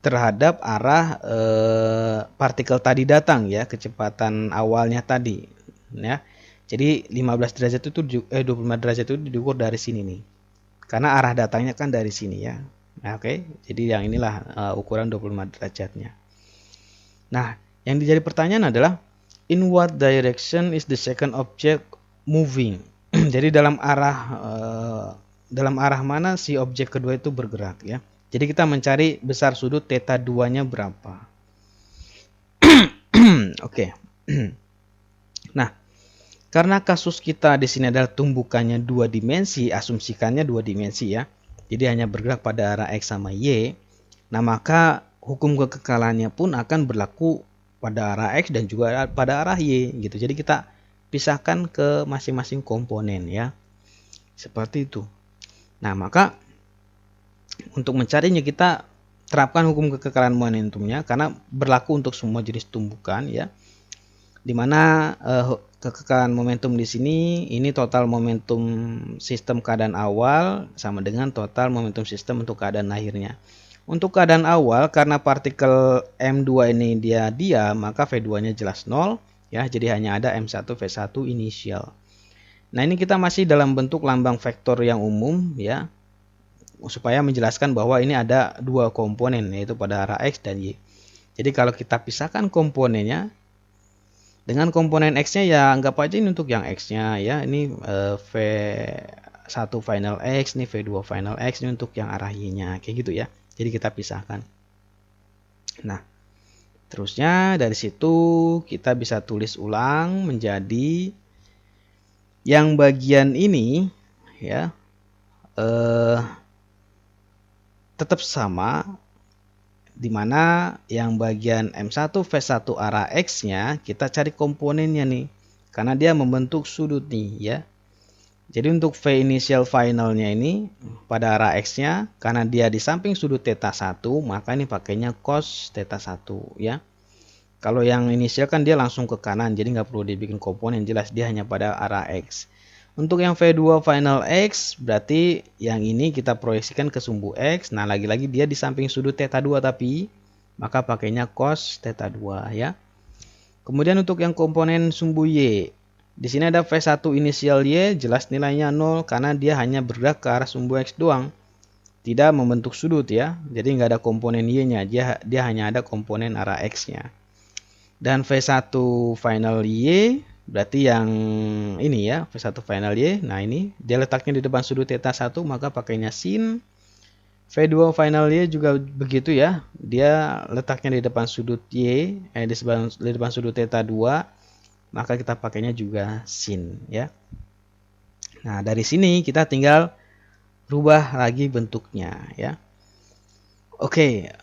terhadap arah partikel tadi datang ya, kecepatan awalnya tadi ya. Jadi 15 derajat itu 25 derajat itu diukur dari sini nih. Karena arah datangnya kan dari sini ya. Nah, oke. Jadi yang inilah ukuran 25 derajatnya. Nah, yang jadi pertanyaan adalah In what direction is the second object moving? Jadi dalam arah mana si objek kedua itu bergerak ya. Jadi kita mencari besar sudut theta 2-nya berapa. Oke. Nah, karena kasus kita di sini adalah tumbukannya 2 dimensi, asumsikannya 2 dimensi ya. Jadi hanya bergerak pada arah X sama Y. Nah, maka hukum kekekalannya pun akan berlaku pada arah X dan juga pada arah Y gitu. Jadi kita pisahkan ke masing-masing komponen ya. Seperti itu. Nah, maka untuk mencarinya kita terapkan hukum kekekalan momentumnya karena berlaku untuk semua jenis tumbukan ya. Dimana kekekalan momentum di sini ini total momentum sistem keadaan awal sama dengan total momentum sistem untuk keadaan akhirnya. Untuk keadaan awal karena partikel M2 ini dia diam, maka V2-nya jelas 0 ya, jadi hanya ada M1 V1 inisial. Nah, ini kita masih dalam bentuk lambang vektor yang umum ya, supaya menjelaskan bahwa ini ada 2 komponen yaitu pada arah X dan Y. Jadi kalau kita pisahkan komponennya dengan komponen X-nya ya anggap aja ini untuk yang X-nya ya, ini V1 final X, ini V2 final X, ini untuk yang arah Y-nya kayak gitu ya. Jadi kita pisahkan. Nah, terusnya dari situ kita bisa tulis ulang menjadi yang bagian ini ya tetap sama, dimana yang bagian M1 V1 arah X-nya kita cari komponennya nih, karena dia membentuk sudut nih ya. Jadi untuk V initial finalnya ini pada arah X-nya, karena dia di samping sudut theta 1, maka ini pakainya cos theta 1 ya. Kalau yang inisial kan dia langsung ke kanan, jadi nggak perlu dibikin komponen, jelas dia hanya pada arah X. Untuk yang V2 final X, berarti yang ini kita proyeksikan ke sumbu X. Nah, lagi-lagi dia di samping sudut theta 2 tapi, maka pakainya cos theta 2 ya. Kemudian untuk yang komponen sumbu Y, di sini ada V1 inisial Y, jelas nilainya 0 karena dia hanya bergerak ke arah sumbu X doang. Tidak membentuk sudut ya. Jadi nggak ada komponen Y-nya, dia hanya ada komponen arah X-nya. Dan V1 final Y berarti yang ini ya, V1 final Y. Nah, ini dia letaknya di depan sudut theta 1, maka pakainya sin. V2 final Y juga begitu ya. Dia letaknya di depan sudut Y, di depan sudut theta 2, maka kita pakainya juga sin ya. Nah, dari sini kita tinggal rubah lagi bentuknya ya. Oke.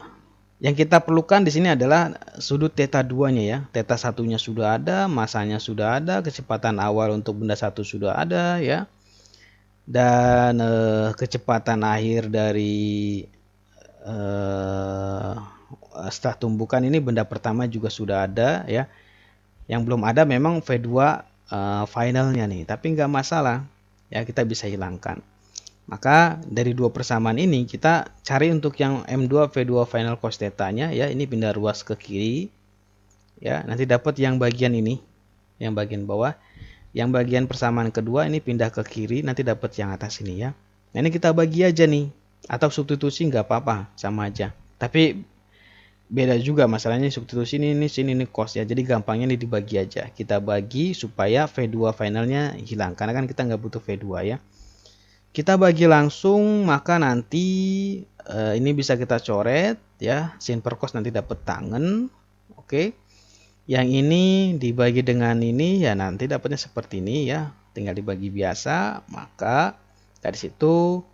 Yang kita perlukan di sini adalah sudut theta 2-nya ya. Theta 1-nya sudah ada, masanya sudah ada, kecepatan awal untuk benda satu sudah ada ya. Dan kecepatan akhir dari setelah tumbukan ini benda pertama juga sudah ada ya. Yang belum ada memang V2 finalnya nih, tapi nggak masalah ya, kita bisa hilangkan. Maka dari dua persamaan ini kita cari untuk yang M2 V2 final cos theta-nya ya, ini pindah ruas ke kiri ya, nanti dapat yang bagian ini, yang bagian bawah. Yang bagian persamaan kedua ini pindah ke kiri, nanti dapat yang atas ini ya. Nah, ini kita bagi aja nih, atau substitusi nggak apa-apa, sama aja. Tapi beda juga masalahnya, substitusi ini sini ini cos ya, jadi gampangnya ini dibagi aja. Kita bagi supaya V2 finalnya hilang, karena kan kita nggak butuh V2 ya. Kita bagi langsung, maka nanti ini bisa kita coret ya, sin per cos nanti dapat tangen. Oke. Yang ini dibagi dengan ini ya, nanti dapatnya seperti ini ya, tinggal dibagi biasa, maka dari situ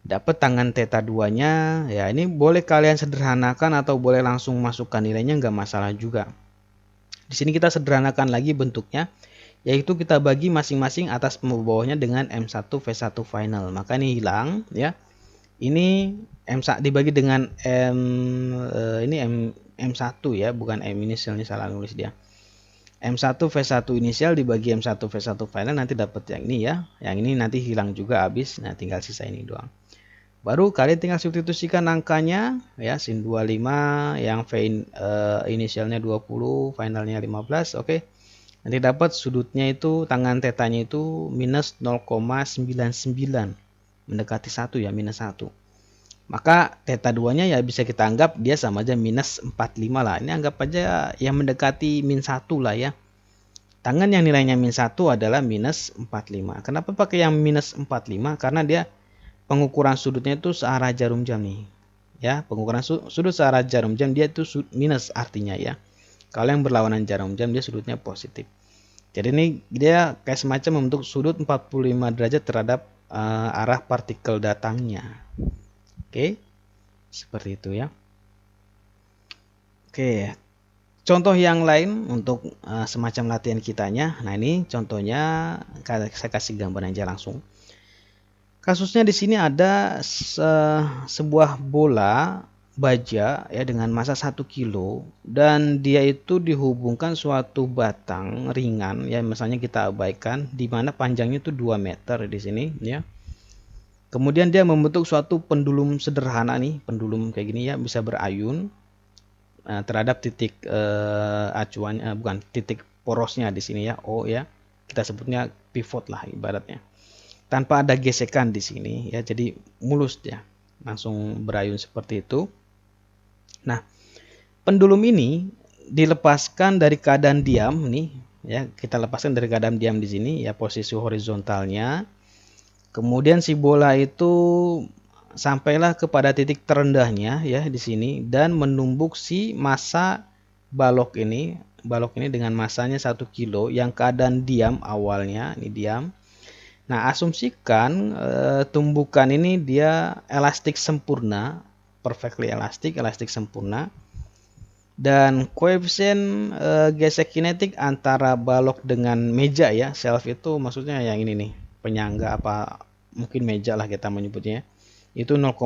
dapat tangan theta 2-nya ya. Ini boleh kalian sederhanakan atau boleh langsung masukkan nilainya, nggak masalah juga. Di sini kita sederhanakan lagi bentuknya, yaitu kita bagi masing-masing atas bawahnya dengan M1 V1 final. Maka ini hilang ya. Ini M1 dibagi dengan M1 ya, bukan M inisial, ini salah nulis dia. M1 V1 inisial dibagi M1 V1 final, nanti dapat yang ini ya. Yang ini nanti hilang juga habis. Nah, tinggal sisa ini doang. Baru kalian tinggal substitusikan angkanya ya, sin 25, yang V inisialnya 20, finalnya 15, oke. Nanti dapat sudutnya itu, tangan tetanya itu minus 0,99, mendekati 1 ya, minus 1. Maka theta 2-nya ya bisa kita anggap dia sama aja minus 45 lah. Ini anggap aja yang mendekati min 1 lah ya. Tangan yang nilainya min 1 adalah minus 45. Kenapa pakai yang minus 45? Karena dia pengukuran sudutnya itu searah jarum jam nih. Ya, pengukuran sudut searah jarum jam dia itu minus artinya ya. Kalau yang berlawanan jarum jam dia sudutnya positif. Jadi ini dia kayak semacam membentuk sudut 45 derajat terhadap arah partikel datangnya. Oke. Seperti itu ya. Oke. Contoh yang lain untuk semacam latihan kitanya. Nah, ini contohnya saya kasih gambaran aja langsung. Kasusnya di sini ada sebuah bola baja ya dengan massa 1 kilo dan dia itu dihubungkan suatu batang ringan ya, misalnya kita abaikan di mana panjangnya itu 2 meter di sini ya. Kemudian dia membentuk suatu pendulum sederhana nih, pendulum kayak gini ya, bisa berayun terhadap titik acuan bukan titik porosnya di sini ya, O ya. Kita sebutnya pivot lah ibaratnya. Tanpa ada gesekan di sini ya, jadi mulus ya. Langsung berayun seperti itu. Nah, pendulum ini dilepaskan dari keadaan diam nih ya, kita lepaskan dari keadaan diam di sini ya, posisi horizontalnya. Kemudian si bola itu sampailah kepada titik terendahnya ya di sini dan menumbuk si massa balok ini dengan massanya 1 kilo yang keadaan diam awalnya, ini diam. Nah, asumsikan tumbukan ini dia elastik sempurna, perfectly elastik sempurna. Dan koefisien gesek kinetik antara balok dengan meja ya, shelf itu maksudnya yang ini nih, penyangga apa mungkin meja lah kita menyebutnya. Itu 0,1.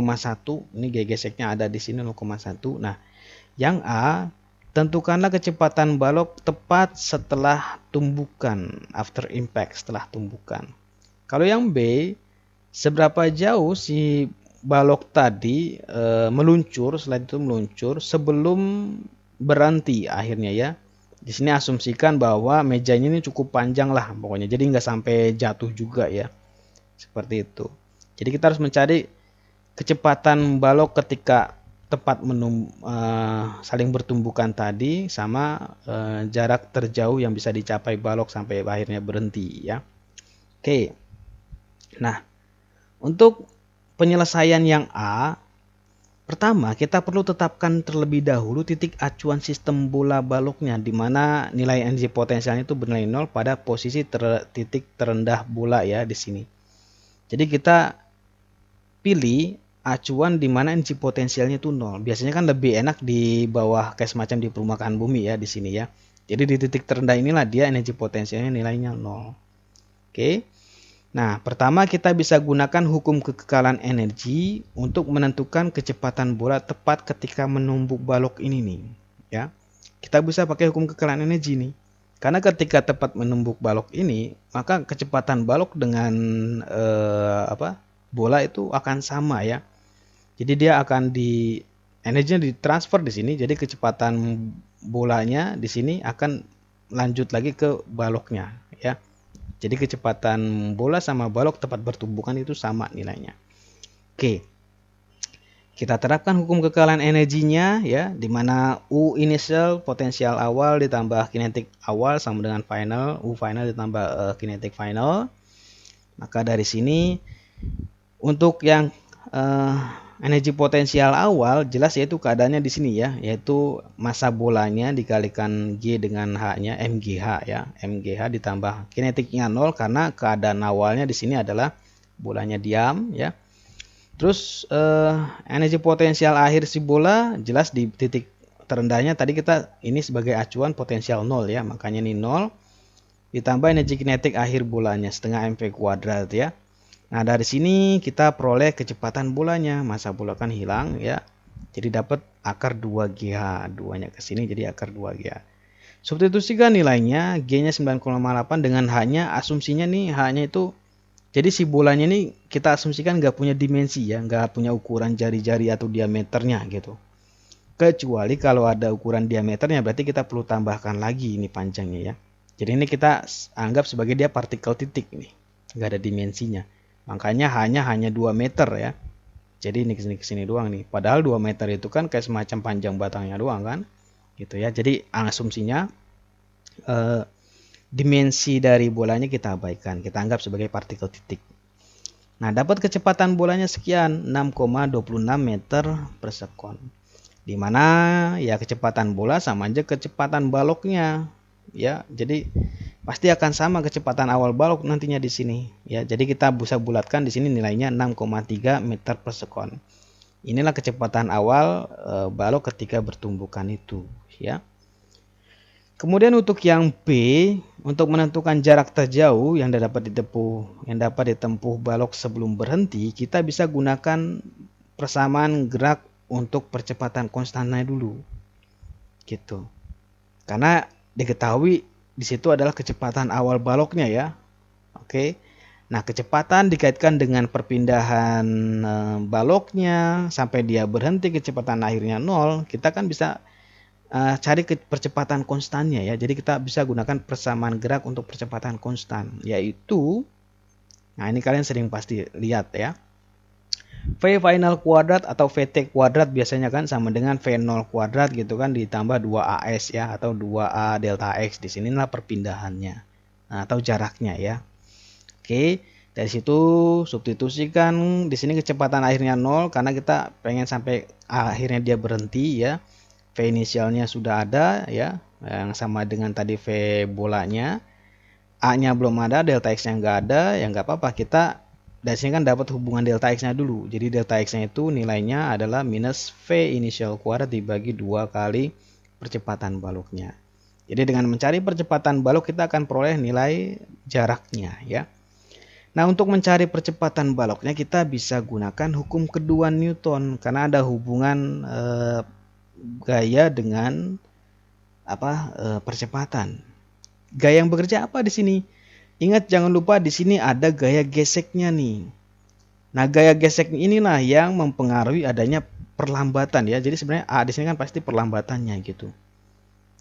Ini geseknya ada di sini 0,1. Nah, yang A, tentukanlah kecepatan balok tepat setelah tumbukan, after impact, setelah tumbukan. Kalau yang B, seberapa jauh si balok tadi meluncur, selain itu meluncur sebelum berhenti akhirnya ya. Di sini asumsikan bahwa mejanya ini cukup panjang lah pokoknya, jadi nggak sampai jatuh juga ya. Seperti itu. Jadi kita harus mencari kecepatan balok ketika tepat saling bertumbukan tadi sama jarak terjauh yang bisa dicapai balok sampai akhirnya berhenti ya. Oke. Nah, untuk penyelesaian yang A, pertama kita perlu tetapkan terlebih dahulu titik acuan sistem bola baloknya, di mana nilai energi potensialnya itu bernilai 0 pada posisi titik terendah bola ya di sini. Jadi kita pilih acuan di mana energi potensialnya itu 0. Biasanya kan lebih enak di bawah kayak semacam di permukaan bumi ya di sini ya. Jadi di titik terendah inilah dia energi potensialnya nilainya 0. Oke. Nah, pertama kita bisa gunakan hukum kekekalan energi untuk menentukan kecepatan bola tepat ketika menumbuk balok ini nih, ya. Kita bisa pakai hukum kekekalan energi nih. Karena ketika tepat menumbuk balok ini, maka kecepatan balok dengan bola itu akan sama ya. Jadi dia akan energinya ditransfer di sini, jadi kecepatan bolanya di sini akan lanjut lagi ke baloknya ya. Jadi kecepatan bola sama balok tepat bertumbukan itu sama nilainya. Oke. Kita terapkan hukum kekekalan energinya ya, di mana U initial potensial awal ditambah kinetik awal sama dengan final, U final ditambah kinetik final. Maka dari sini untuk yang energi potensial awal jelas yaitu keadaannya di sini ya, yaitu massa bolanya dikalikan G dengan H-nya, MGH ya. MGH ditambah kinetiknya 0 karena keadaan awalnya di sini adalah bolanya diam ya. Terus energi potensial akhir si bola jelas di titik terendahnya tadi kita ini sebagai acuan potensial 0 ya, makanya ini 0 ditambah energi kinetik akhir bolanya setengah mv kuadrat ya. Nah, dari sini kita peroleh kecepatan bolanya, massa bola kan hilang ya. Jadi dapat akar 2GH, 2-nya ke sini jadi akar 2GH. Substitusikan nilainya, G-nya 9,8 dengan H-nya, asumsinya nih H-nya itu, jadi si bolanya ini kita asumsikan nggak punya dimensi ya, nggak punya ukuran jari-jari atau diameternya gitu. Kecuali kalau ada ukuran diameternya berarti kita perlu tambahkan lagi ini panjangnya ya. Jadi ini kita anggap sebagai dia partikel titik nih, nggak ada dimensinya. Makanya hanya 2 meter ya. Jadi ini kesini doang nih. Padahal 2 meter itu kan kayak semacam panjang batangnya doang kan. Gitu ya. Jadi asumsinya dimensi dari bolanya kita abaikan, kita anggap sebagai partikel titik. Nah, dapat kecepatan bolanya sekian, 6,26 meter per sekon. Di mana ya kecepatan bola sama aja kecepatan baloknya. Ya, jadi pasti akan sama kecepatan awal balok nantinya di sini. Ya, jadi kita bisa bulatkan di sini nilainya 6,3 meter per sekon. Inilah kecepatan awal balok ketika bertumbukan itu, ya. Kemudian untuk yang B, untuk menentukan jarak terjauh yang dapat ditempuh balok sebelum berhenti, kita bisa gunakan persamaan gerak untuk percepatan konstannya dulu. Gitu. Karena diketahui di situ adalah kecepatan awal baloknya ya. Oke. Nah, kecepatan dikaitkan dengan perpindahan baloknya sampai dia berhenti, kecepatan akhirnya 0. Kita kan bisa cari percepatan konstannya ya. Jadi kita bisa gunakan persamaan gerak untuk percepatan konstan, yaitu, nah ini kalian sering pasti lihat ya, V final kuadrat atau VT kuadrat biasanya kan sama dengan V0 kuadrat gitu kan, ditambah 2AS ya, atau 2A delta X. Di sinilah perpindahannya, nah, atau jaraknya ya. Oke, dari situ substitusikan di sini kecepatan akhirnya 0 karena kita pengen sampai akhirnya dia berhenti ya. V inisialnya sudah ada ya, yang sama dengan tadi V bolanya. A-nya belum ada, delta X-nya nggak ada, ya nggak apa-apa. Kita dari sini kan dapat hubungan delta X-nya dulu. Jadi delta X-nya itu nilainya adalah minus V inisial kuadrat dibagi 2 kali percepatan baloknya. Jadi dengan mencari percepatan balok kita akan peroleh nilai jaraknya ya. Nah, untuk mencari percepatan baloknya kita bisa gunakan hukum kedua Newton karena ada hubungan gaya dengan percepatan. Gaya yang bekerja apa di sini? Ingat, jangan lupa di sini ada gaya geseknya nih. Nah, gaya gesek inilah yang mempengaruhi adanya perlambatan ya. Jadi sebenarnya A di sini kan pasti perlambatannya gitu.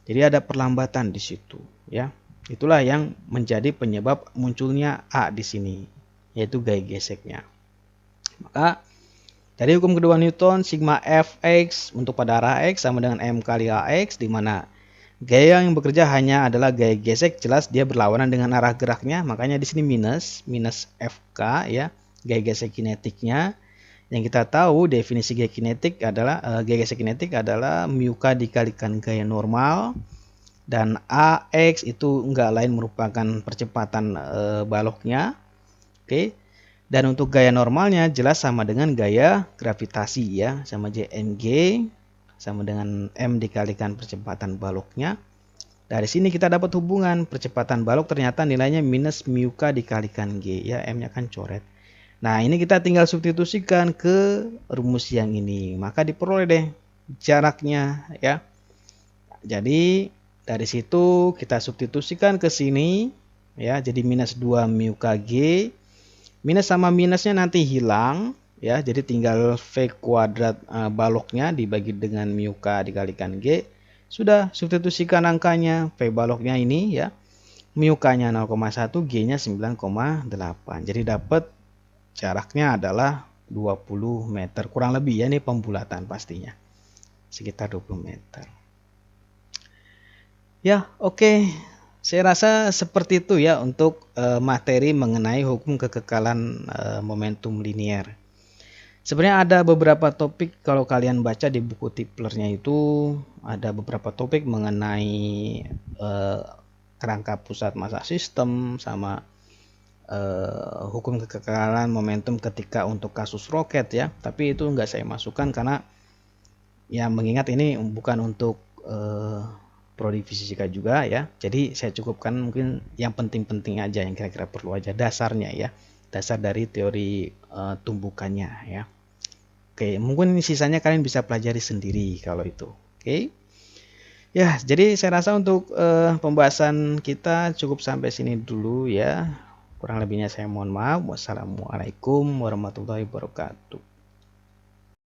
Jadi ada perlambatan di situ ya. Itulah yang menjadi penyebab munculnya A di sini, yaitu gaya geseknya. Maka dari hukum kedua Newton, sigma Fx untuk pada arah X sama dengan M kali AX, di mana gaya yang bekerja hanya adalah gaya gesek, jelas dia berlawanan dengan arah geraknya, makanya di sini minus Fk ya, gaya gesek kinetiknya. Yang kita tahu definisi gaya kinetik adalah gaya gesek kinetik adalah mu k dikalikan gaya normal, dan AX itu enggak lain merupakan percepatan baloknya. Oke. Dan untuk gaya normalnya jelas sama dengan gaya gravitasi ya, sama Jmg sama dengan M dikalikan percepatan baloknya. Dari sini kita dapat hubungan percepatan balok ternyata nilainya minus mu k dikalikan G ya, M-nya kan coret. Nah, ini kita tinggal substitusikan ke rumus yang ini, maka diperoleh deh jaraknya ya. Jadi dari situ kita substitusikan ke sini ya, jadi minus 2 mu kg. Minus sama minusnya nanti hilang ya, jadi tinggal V kuadrat baloknya dibagi dengan mu k dikalikan G. Sudah, substitusikan angkanya, V baloknya ini ya, mu k-nya 0,1, G-nya 9,8. Jadi dapat jaraknya adalah 20 meter kurang lebih ya, ini pembulatan pastinya. Sekitar 20 meter. Ya, oke. Saya rasa seperti itu ya untuk materi mengenai hukum kekekalan momentum linier. Sebenarnya ada beberapa topik kalau kalian baca di buku Tiplernya itu ada beberapa topik mengenai kerangka pusat massa sistem sama hukum kekekalan momentum ketika untuk kasus roket ya. Tapi itu nggak saya masukkan karena ya mengingat ini bukan untuk prodi fisika juga ya. Jadi saya cukupkan mungkin yang penting-penting aja, yang kira-kira perlu aja, dasarnya ya. Dasar dari teori tumbukannya ya. Oke, mungkin sisanya kalian bisa pelajari sendiri kalau itu. Oke. Ya, jadi saya rasa untuk pembahasan kita cukup sampai sini dulu ya. Kurang lebihnya saya mohon maaf. Wassalamualaikum warahmatullahi wabarakatuh.